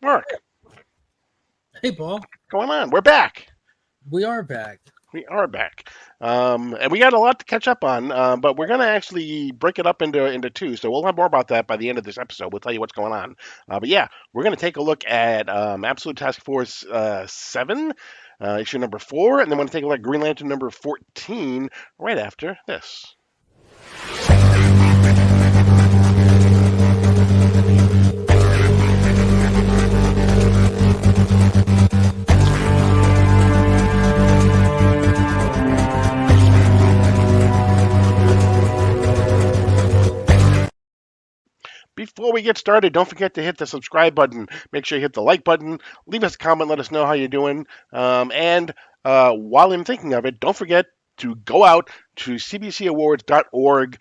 Mark, Hey, Paul. what's going on? We're back. We are back. We are back. And we got a lot to catch up on, but we're going to actually break it up into two. So we'll have more about that by the end of this episode. We'll tell you what's going on. But yeah, we're going to take a look at Absolute Task Force 7, issue number 4, and then we're going to take a look at Green Lantern number 14 right after this. Before we get started, don't forget to hit the subscribe button. Make sure you hit the like button. Leave us a comment. Let us know how you're doing. And while I'm thinking of it, don't forget to go out to cbcawards.org.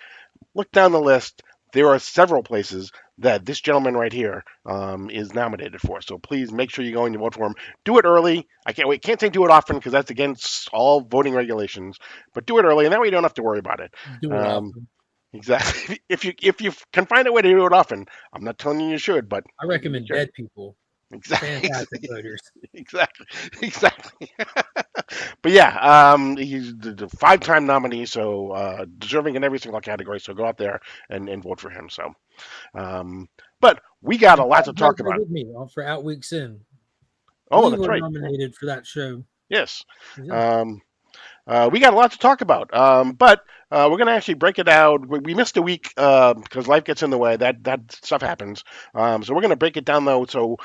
Look down the list. There are several places that this gentleman right here is nominated for. So please make sure you go and you vote for him. Do it early. I can't say do it often because that's against all voting regulations. But do it early, and that way you don't have to worry about it. Do it Um, often. Exactly. If you can find a way to do it often, I'm not telling you you should, but I you recommend should. dead people. Exactly. Fantastic voters. Exactly. Exactly. But yeah, he's the five-time nominee, so deserving in every single category. So go out there and vote for him. So, but we got a And lot Paul to talk voted right about. with me for Out Weeks In. Oh, We that's were right. nominated for that show. Yes. Yeah. Um, we got a lot to talk about, but we're going to actually break it out. We missed a week because life gets in the way. That stuff happens. So we're going to break it down though. So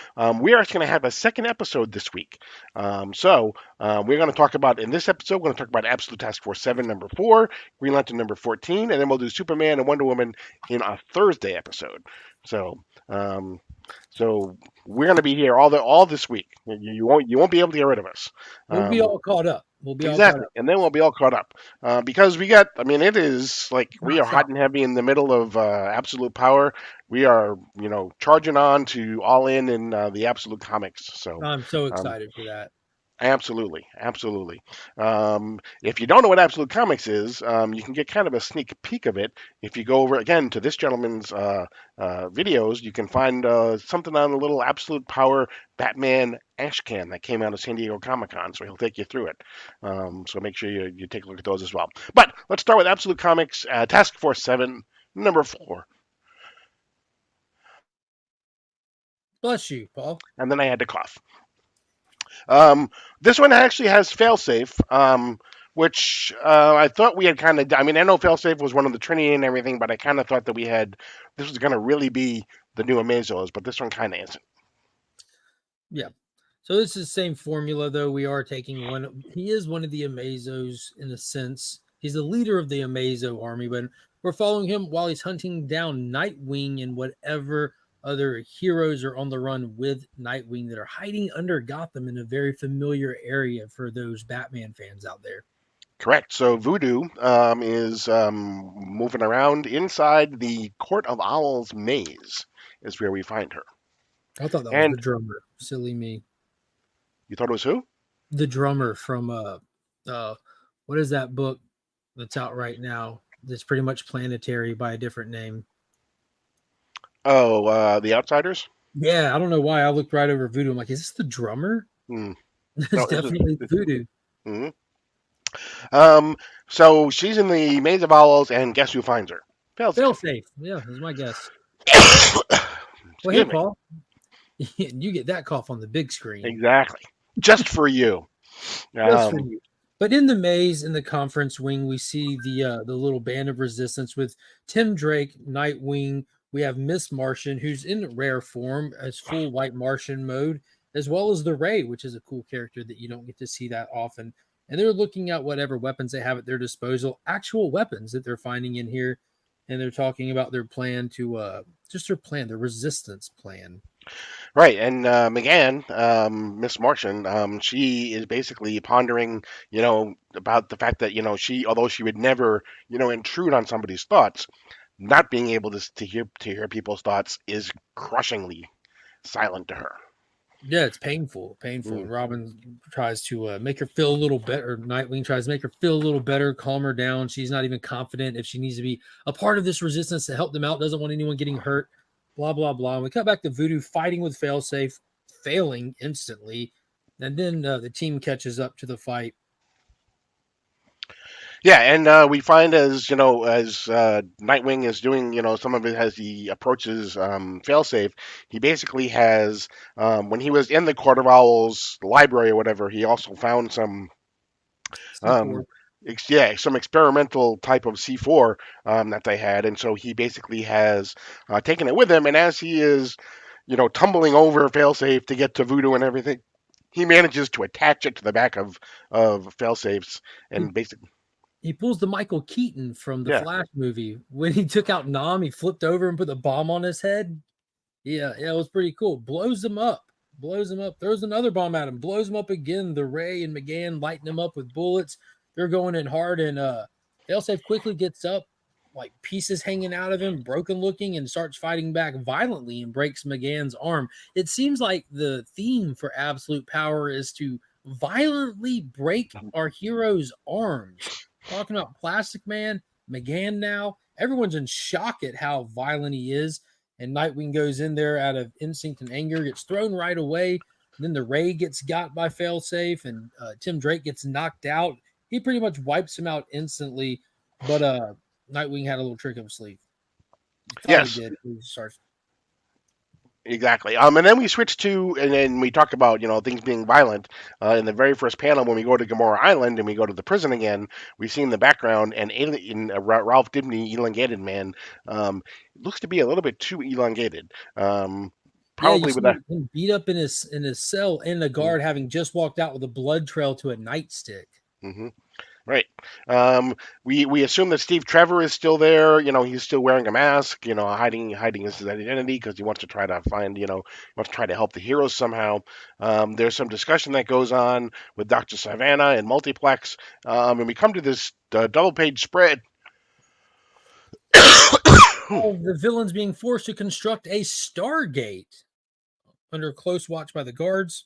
we are actually going to have a second episode this week. We're going to talk about in this episode. We're going to talk about Absolute Task Force 7, number 4, Green Lantern number 14, and then we'll do Superman and Wonder Woman in a Thursday episode. So. Um, so we're going to be here all this week. You won't be able to get rid of us. We'll be Um, all caught up. We'll be all caught Exactly, up. and then we'll be all caught up because we got. I mean, it is like we Not are hot stop. and heavy in the middle of absolute power. We are, charging on to all in the absolute comics. So, I'm so um, excited for that. absolutely, absolutely. If you don't know what absolute comics is, you can get kind of a sneak peek of it if you go over again to this gentleman's videos. You can find something on a little absolute power Batman ash can that came out of San Diego Comic Con, so he'll take you through it. So make sure you take a look at those as well. But let's start with Absolute Comics Task Force 7, number 4. Bless you, Paul. And then I had to cough. This one actually has failsafe, which I thought we had kind of. I mean, I know failsafe was one of the Trinity and everything, but I kind of thought that we had. This was going to really be the new Amazos, but this one kind of isn't. Yeah. So this is the same formula, though. We are taking one. He is one of the Amazos in a sense. He's the leader of the Amazo army, but we're following him while he's hunting down Nightwing and whatever other heroes are on the run with Nightwing that are hiding under Gotham in a very familiar area for those Batman fans out there. Correct. So Voodoo is moving around inside the Court of Owls maze, is where we find her. I thought that was the And drummer. Silly me. you thought it was who? The drummer from uh what is that book that's out right now? That's pretty much Planetary by a different name. Oh, the Outsiders. Yeah, I don't know why I looked right over Voodoo. I'm like, is this the drummer? Hmm. It's No, this is. definitely Voodoo. Mhm. So she's in the Maze of Owls, and guess who finds her? Fail Failsafe. safe. Yeah, that's my guess. Well, hey, Excuse me. Paul, you get that cough on the big screen Exactly. Just for you. just for Um, you. But in the maze in the conference wing, we see the little band of resistance with Tim Drake, Nightwing. We have Miss Martian, who's in rare form as full White Martian mode, as well as the Ray, which is a cool character that you don't get to see that often. And they're looking at whatever weapons they have at their disposal, actual weapons that they're finding in here, and they're talking about their plan to just their plan, their resistance plan. right, and McGann, Miss Martian, she is basically pondering, about the fact that she, although she would never, intrude on somebody's thoughts, not being able to hear people's thoughts is crushingly silent to her. Yeah, it's painful, painful. Mm. And Robin tries to make her feel a little better. Nightwing tries to make her feel a little better, calm her down. She's not even confident if she needs to be a part of this resistance to help them out. Doesn't want anyone getting hurt. Blah blah blah. And we cut back to Voodoo fighting with Failsafe. failing instantly, and then the team catches up to the fight. Yeah, and we find as as Nightwing is doing some of it as he approaches Failsafe, he basically has when he was in the Court of Owls library or whatever, he also found some C4. um, yeah, some experimental type of C4 that they had, and so he basically has taken it with him. And as he is, tumbling over Failsafe to get to Voodoo and everything, he manages to attach it to the back of Failsafe's He and basically, he pulls the Michael Keaton from the yeah, Flash movie when he took out Nam. He flipped over and put the bomb on his head. Yeah, it was pretty cool. Blows him up, throws another bomb at him, blows him up again. The Ray and McGann lighting him up with bullets. They're going in hard, and Failsafe quickly gets up, like pieces hanging out of him, broken looking, and starts fighting back violently and breaks McGann's arm. It seems like the theme for Absolute Power is to violently break our heroes' arms. Talking about Plastic Man, McGann now, everyone's in shock at how violent he is, and Nightwing goes in there out of instinct and anger, gets thrown right away. Then the Ray gets got by Failsafe, and Tim Drake gets knocked out. He pretty much wipes him out instantly. But Nightwing had a little trick up his sleeve. He thought he yes. did. He starts. Exactly. And then we switch to, and then we talk about, things being violent. In the very first panel, when we go to Gamora Island and we go to the prison again, we see in the background an alien, Ralph Dibny elongated man. Looks to be a little bit too elongated. Yeah, you Probably with a. see him beat up in his cell, and the guard having just walked out with a blood trail to a nightstick. Mm-hmm. Right. We assume that Steve Trevor is still there. He's still wearing a mask. Hiding his identity because he wants to try to find. Wants to try to help the heroes somehow. There's some discussion that goes on with Dr. Savannah and Multiplex, and we come to this double page spread. All the villains being forced to construct a Stargate under close watch by the guards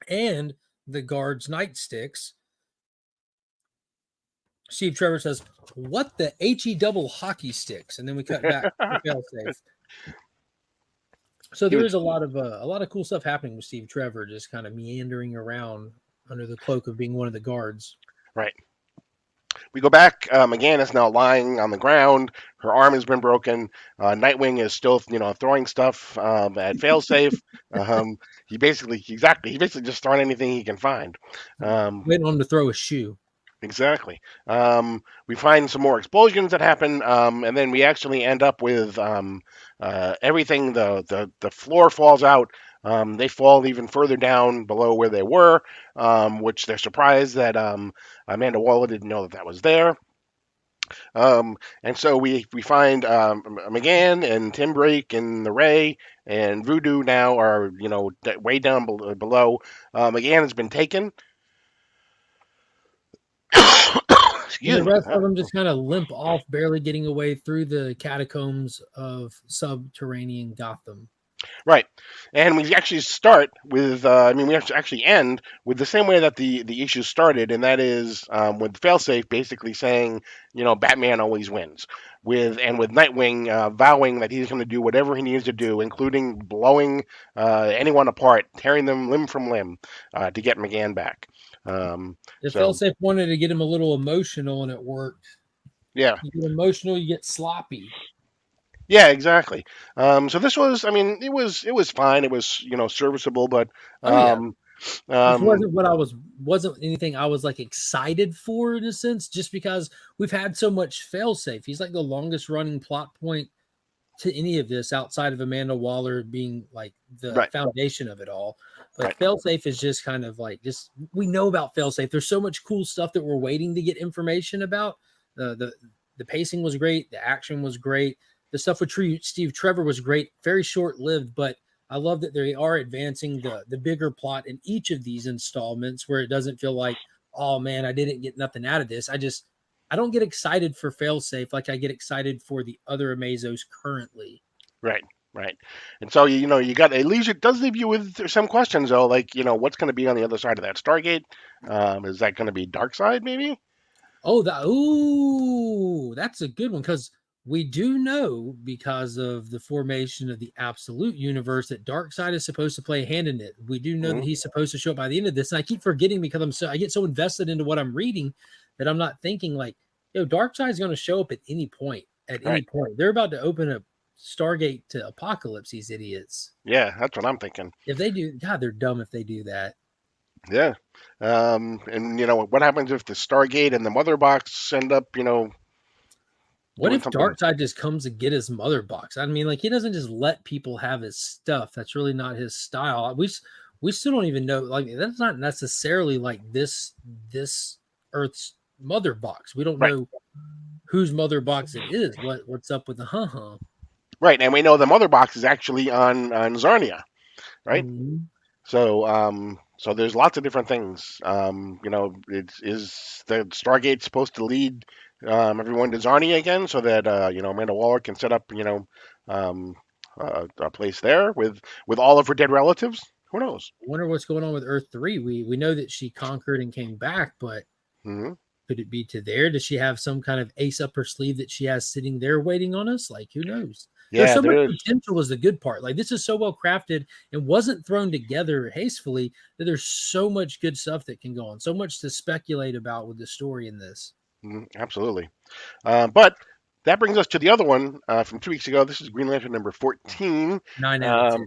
and the guards' nightsticks. Steve Trevor says, "What the he double hockey sticks?" And then we cut back to Failsafe. So He there was is a lot of cool stuff happening with Steve Trevor, just kind of meandering around under the cloak of being one of the guards. right. We go back. McGann is now lying on the ground. Her arm has been broken. Nightwing is still, throwing stuff at Failsafe. He basically just throwing anything he can find. Um, Waiting on him to throw a shoe. exactly. We find some more explosions that happen, and then we actually end up with everything. The floor falls out. They fall even further down below where they were, which they're surprised that Amanda Waller didn't know that was there. And so we find McGann and Tim Drake and the Ray and Voodoo now are way down below. McGann has been taken. And Excuse the me. rest of them just kind of limp off, barely getting away through the catacombs of subterranean Gotham. Right, and we actually start with. We actually end with the same way that the issue started, and that is with Failsafe basically saying, Batman always wins. With Nightwing vowing that he's going to do whatever he needs to do, including blowing anyone apart, tearing them limb from limb, to get McGann back. If So Failsafe wanted to get him a little emotional, and it worked. yeah, You get emotional, you get sloppy. yeah, exactly. So this was, it was fine. It was serviceable, but Oh yeah, um, this um, wasn't what I wasn't anything I was like excited for in a sense, just because we've had so much Failsafe. He's like the longest running plot point to any of this outside of Amanda Waller being like the right, foundation of it all. But right. Failsafe is just kind of like just we know about Failsafe. There's so much cool stuff that we're waiting to get information about. The pacing was great, the action was great, the stuff with Steve Trevor was great, very short lived, but I love that they are advancing the bigger plot in each of these installments where it doesn't feel like, oh man, I didn't get nothing out of this. I don't get excited for Failsafe like I get excited for the other Amazos currently. Right, right. And so you got it does leave you with some questions though, like what's going to be on the other side of that Stargate? Is that going to be Dark Side maybe? Oh, that's a good one because We do know because of the formation of the absolute universe that Darkseid is supposed to play a hand in it. We do know that Mhm. he's supposed to show up by the end of this, and I keep forgetting because I get so invested into what I'm reading that I'm not thinking like, Darkseid's going to show up at any point. At any Right. point, they're about to open a Stargate to Apocalypse. These idiots. Yeah, that's what I'm thinking. If they do, God, they're dumb if they do that. Yeah. And what happens if the Stargate and the Mother Box end up, What doing if something? Darkseid just comes to get his mother box? I mean, like he doesn't just let people have his stuff. That's really not his style. We still don't even know. Like that's not necessarily like this Earth's mother box. We don't Right. know whose mother box it is. What's up with the huh? Right. And we know the Mother Box is actually on Zarnia, right? Mm-hmm. So there's lots of different things. Is the Stargate supposed to lead everyone to Zarnia again, so that Amanda Waller can set up a place there with all of her dead relatives? Who knows? I wonder what's going on with Earth 3. We know that she conquered and came back, but Hmm. could it be to there? Does she have some kind of ace up her sleeve that she has sitting there waiting on us? Like, who knows? There's Yeah, so much there is. potential is the good part. Like, this is so well crafted and wasn't thrown together hastily that there's so much good stuff that can go on, so much to speculate about with the story in this. Absolutely. But that brings us to the other one from 2 weeks ago. This is Green Lantern number 14. 9 out of 10. Um,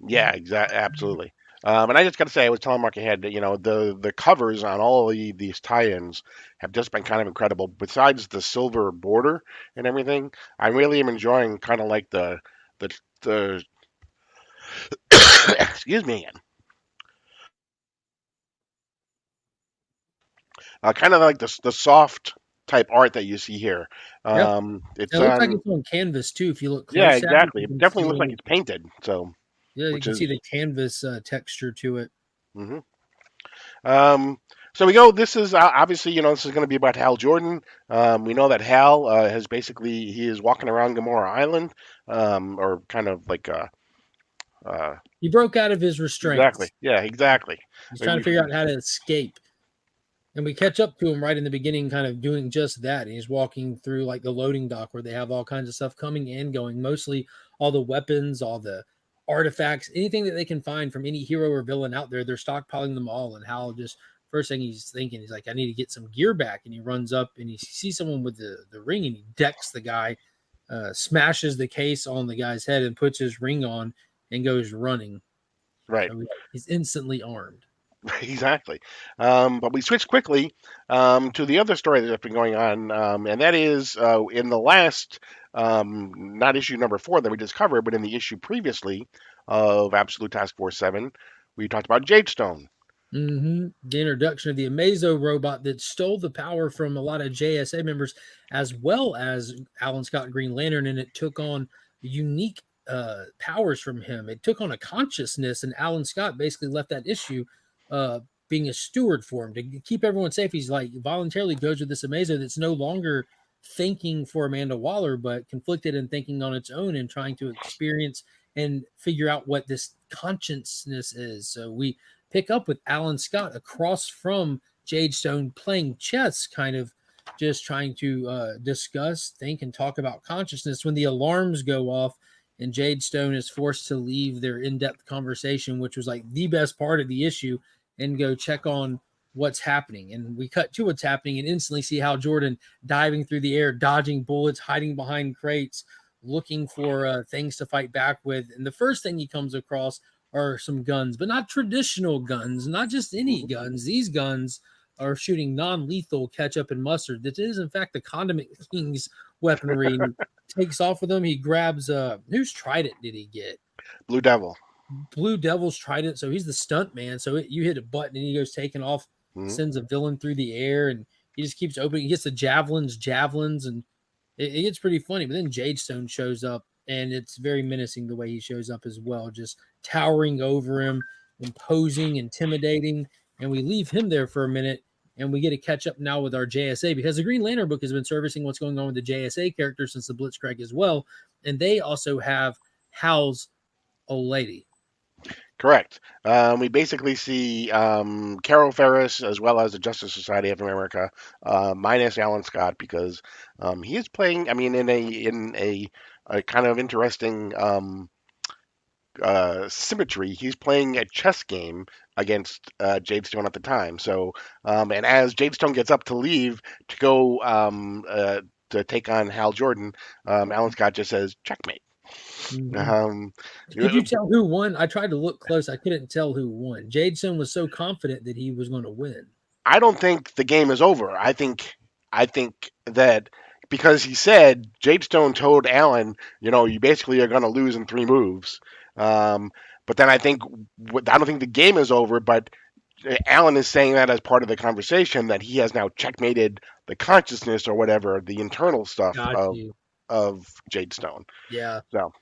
yeah, exactly, absolutely. And I just got to say, I was telling Mark ahead that the covers on all of these tie-ins have just been kind of incredible. Besides the silver border and everything, I really am enjoying kind of like the excuse me again, kind of like the soft type art that you see here. Yep. It's And it looks like on. it's on canvas too. If you look Yeah, close at it, exactly. you It can definitely see looks like little, it's painted. So, yeah, you which can see is. the canvas texture to it. Mhm. Um, so we go. This is obviously, this is going to be about Hal Jordan. We know that Hal has basically he is walking around Gamora Island, or kind of like uh, He broke out of his exactly, restraints. yeah, exactly. He's I mean, trying to figure out how to escape. And we catch up to him right in the beginning, kind of doing just that. And he's walking through like the loading dock where they have all kinds of stuff coming and going, mostly all the weapons, all the artifacts, anything that they can find from any hero or villain out there. They're stockpiling them all. And Hal just first thing he's thinking, he's like, I need to get some gear back. And he runs up and he sees someone with the ring and he decks the guy, smashes the case on the guy's head and puts his ring on and goes running. right, So he's instantly armed. exactly. But we switch quickly to the other story that's been going on, and that is in the last, not issue number 4 that we just covered, but in the issue previously of Absolute Task Force 7, we talked about Jadestone. The introduction of the Amazo robot that stole the power from a lot of JSA members, as well as Alan Scott Green Lantern, and it took on unique powers from him. It took on a consciousness, and Alan Scott basically left that issue uh, being a steward for him to keep everyone safe. He's like voluntarily goes with this Amazo that's no longer thinking for Amanda Waller, but conflicted and thinking on its own and trying to experience and figure out what this consciousness is. So we pick up with Alan Scott across from Jadestone playing chess, kind of just trying to discuss, think, and talk about consciousness when the alarms go off and Jadestone is forced to leave their in-depth conversation, which was like the best part of the issue, and go check on what's happening. And we cut to what's happening and instantly see Hal Jordan diving through the air, dodging bullets, hiding behind crates, looking for things to fight back with. And the first thing he comes across are some guns, but not traditional guns, not just any Mhm. guns. These guns are shooting non-lethal ketchup and mustard. That is, in fact, the Condiment King's weaponry. And he takes off with them. He grabs whose trident did he get? Blue Devil. Blue Devil's trident. So he's the stunt man. So you hit a button and he goes taking off, Mhm. sends a villain through the air, and he just keeps opening. He gets the javelins, and it gets pretty funny. But then Jadestone shows up, and it's very menacing the way he shows up as well, just towering over him, imposing, intimidating. And we leave him there for a minute, and we get to catch up now with our JSA because the Green Lantern book has been servicing what's going on with the JSA characters since the Blitzkrieg as well, and they also have Hal's old lady. Correct. We basically see Carol Ferris as well as the Justice Society of America, minus Alan Scott because he is playing. I mean, a kind of interesting symmetry. He's playing a chess game against Jade Stone at the time. So, and as Jade Stone gets up to leave to go to take on Hal Jordan, Alan Scott just says checkmate. Mhm. Um, Could you tell who won? I tried to look close. I couldn't tell who won. Jadeson was so confident that he was going to win. I don't think the game is over. I think that because he said Jadestone told Allen, you basically are going to lose in 3 moves. Um, but then I don't think the game is over. But Allen is saying that as part of the conversation that he has now checkmated the consciousness or whatever the internal stuff Got of you. Jadestone. Yeah. So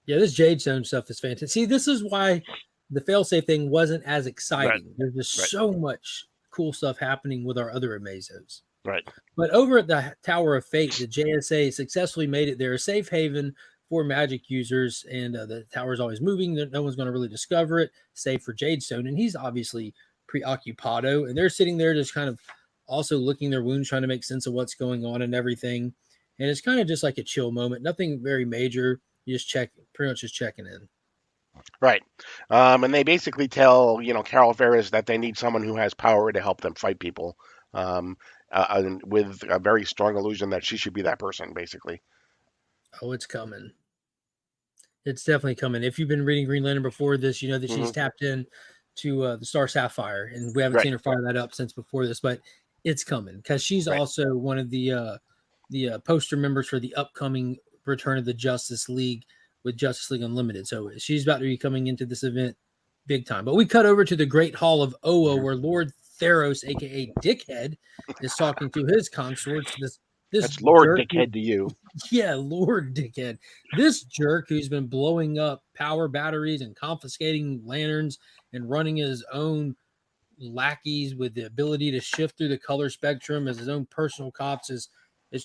Yeah, this Jade Stone stuff is fantastic. See, this is why the failsafe thing wasn't as right, exciting. There's just right, so much cool stuff happening with our other Amazos. right, But over at the Tower of Fate, the JSA successfully made it their safe haven for magic users, and the tower is always moving. No one's going to really discover it, save for Jadestone, and he's obviously preoccupado, and they're sitting there just kind of also licking their wounds, trying to make sense of what's going on and everything. And it's kind of just like a chill moment, nothing very major. You just pretty much just checking in. right. And they basically tell Carol Ferris that they need someone who has power to help them fight people. Um, and with a very strong illusion that she should be that person, basically. Oh, it's coming. It's definitely coming. If you've been reading Green Lantern before this, you know that she's Hmm. tapped in to the Star Sapphire, and we haven't Right, seen her fire that up since before this, but it's coming because she's right, also one of the poster members for the upcoming Return of the Justice League with Justice League Unlimited. So she's about to be coming into this event big time. But we cut over to the Great Hall of Oa, hmm. where Lord Theros, aka Dickhead, is talking to his consorts. This That's Lord jerk Dickhead to you. yeah, Lord Dickhead. This jerk who's been blowing up power batteries and confiscating lanterns and running his own lackeys with the ability to shift through the color spectrum as his own personal cops is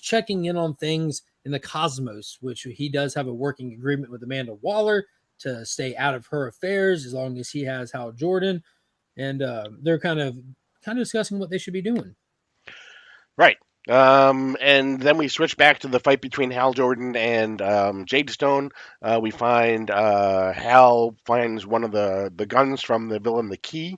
checking in on things in the cosmos, which he does have a working agreement with Amanda Waller to stay out of her affairs as long as he has Hal Jordan, and they're kind of discussing what they should be doing. Right. And then we switch back to the fight between Hal Jordan and Jade Stone. We find Hal finds one of the guns from the villain, the key,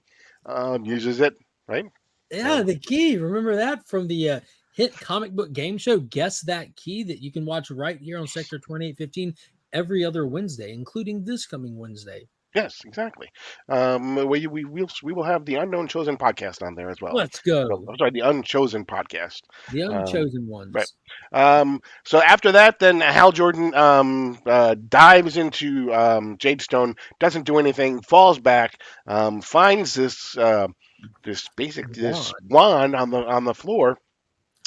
uses it, right? Yeah, And the key. Remember that from the hit comic book game show? Guess That Key that you can watch right here on Sector 2815 every other Wednesday, including this coming Wednesday. yes, exactly. We will have the Unknown Chosen podcast on there as well. Let's No, go. I'm sorry, the Unchosen podcast. The Um, Unchosen right. Ones. So after that, then Hal Jordan dives into Jadestone, doesn't do anything, falls back, finds this One. wand on the floor,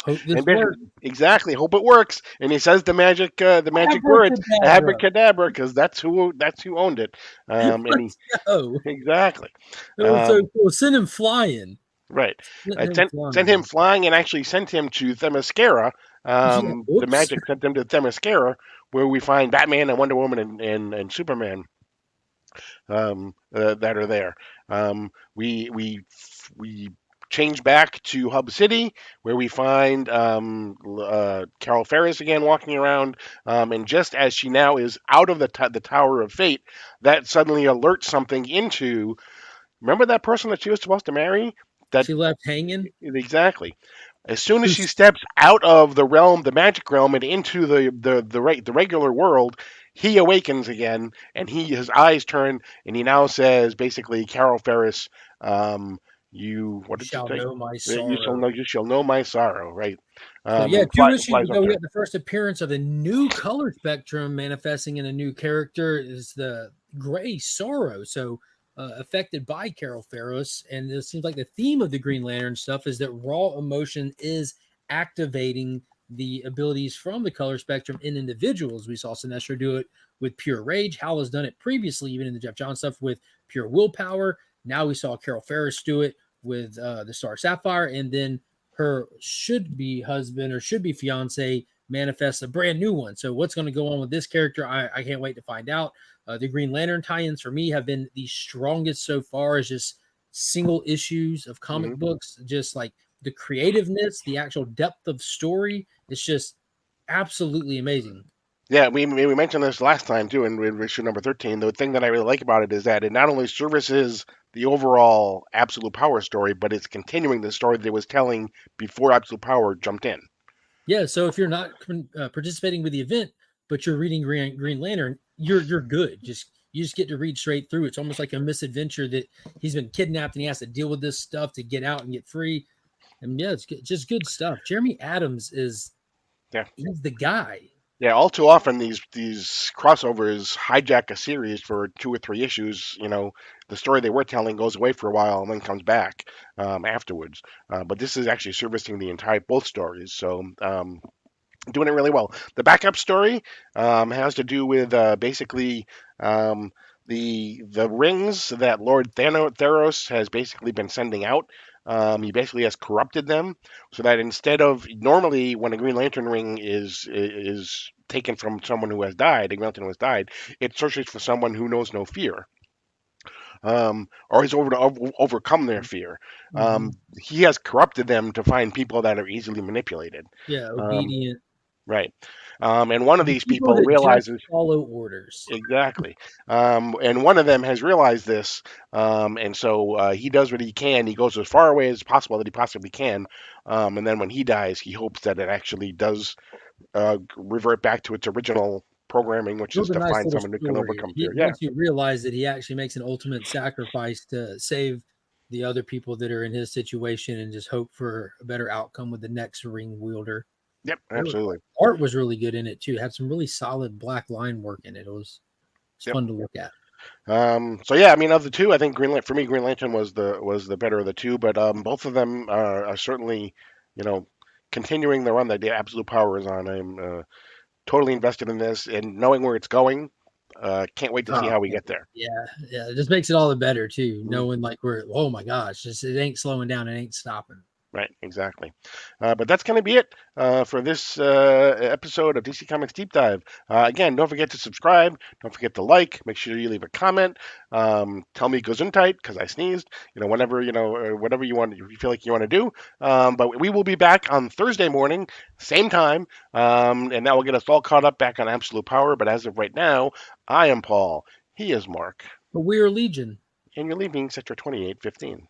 Hope this and basically works. exactly hope it works. And he says the magic words Abracadabra. abracadabra because that's who owned it. And he Let's go. exactly. It was so Um, cool. Send him flying. Right. Send him Sent him flying. flying and actually sent him to Themyscira. Yeah. The Whoops. magic sent him to Themyscira, where we find Batman and Wonder Woman and Superman that are there. We change back to Hub City, where we find Carol Ferris again walking around, and just as she now is out of the Tower of Fate, that suddenly alerts something into. Remember that person that she was supposed to marry? That She left hanging. exactly. As soon as she Who's steps out of the realm, the magic realm, and into the regular world, he awakens again, and his eyes turn, and he now says basically, Carol Ferris, you what you did you shall say? know my You shall sorrow. know my sorrow, right? So yeah, And 2 issues flies off ago, we there. got the first appearance of a new color spectrum manifesting in a new character is the Gray Sorrow. So affected by Carol Ferris, and it seems like the theme of the Green Lantern stuff is that raw emotion is activating the abilities from the color spectrum in individuals. We saw Sinestro do it with Pure Rage. Hal has done it previously, even in the Jeff John stuff with Pure Willpower. Now we saw Carol Ferris do it with the Star Sapphire, and then her should be husband or should be fiance manifests a brand new one. So what's going to go on with this character? I can't wait to find out. The Green Lantern tie-ins for me have been the strongest so far as just single issues of comic Hmm. books. Just like the creativeness, the actual depth of story, it's just absolutely amazing. Yeah, we mentioned this last time too in issue number 13. The thing that I really like about it is that it not only services the overall Absolute Power story, but it's continuing the story that it was telling before Absolute Power jumped in. Yeah, so if you're not participating with the event, but you're reading Green Lantern, you're good. Just you just get to read straight through. It's almost like a misadventure that he's been kidnapped and he has to deal with this stuff to get out and get free. And yeah, it's just good stuff. Jeremy Adams is Yeah. he's the guy. Yeah, all too often these crossovers hijack a series for 2 or 3 issues. The story they were telling goes away for a while and then comes back afterwards. But this is actually servicing the entire both stories, so doing it really well. The backup story has to do with basically um, the rings that Lord Theros has basically been sending out. He basically has corrupted them so that instead of normally when a Green Lantern ring is taken from someone who has died, a Green Lantern who has died, it searches for someone who knows no fear. Or has overcome their fear. Mm-hmm. He has corrupted them to find people that are easily manipulated. Yeah, Um, obedient. Right. And one of The these people people that just realizes follow orders. exactly. And one of them has realized this. And so he does what he can. He goes as far away as possible that he possibly can. And then when he dies, he hopes that it actually does revert back to its original programming, which is Build a to nice find little someone who can story. overcome fear. Yeah. Once you realize that he actually makes an ultimate sacrifice to save the other people that are in his situation and just hope for a better outcome with the next ring wielder. Yep. It was, Absolutely. art was really good in it too. It had some really solid black line work in it. It's Yep. fun to look at. So yeah, I mean, of the two, I think for me, Green Lantern was the better of the two, but both of them are certainly, you know, continuing the run that the Absolute Power is on. I'm totally invested in this and knowing where it's going. Can't wait to see Oh how we man. get there. Yeah, yeah. It just makes it all the better too, Mhm. knowing like we're oh my gosh, it ain't slowing down, it ain't stopping. Right, exactly. But that's going to be it for this episode of DC Comics Deep Dive. Again, don't forget to subscribe. Don't forget to like. Make sure you leave a comment. Tell me Gesundheit because I sneezed. Whenever whatever you want, if you feel like you want to do. But we will be back on Thursday morning, same time, and that will get us all caught up back on Absolute Power. But as of right now, I am Paul. He is Mark, But we are Legion. and you're leaving Sector 2815.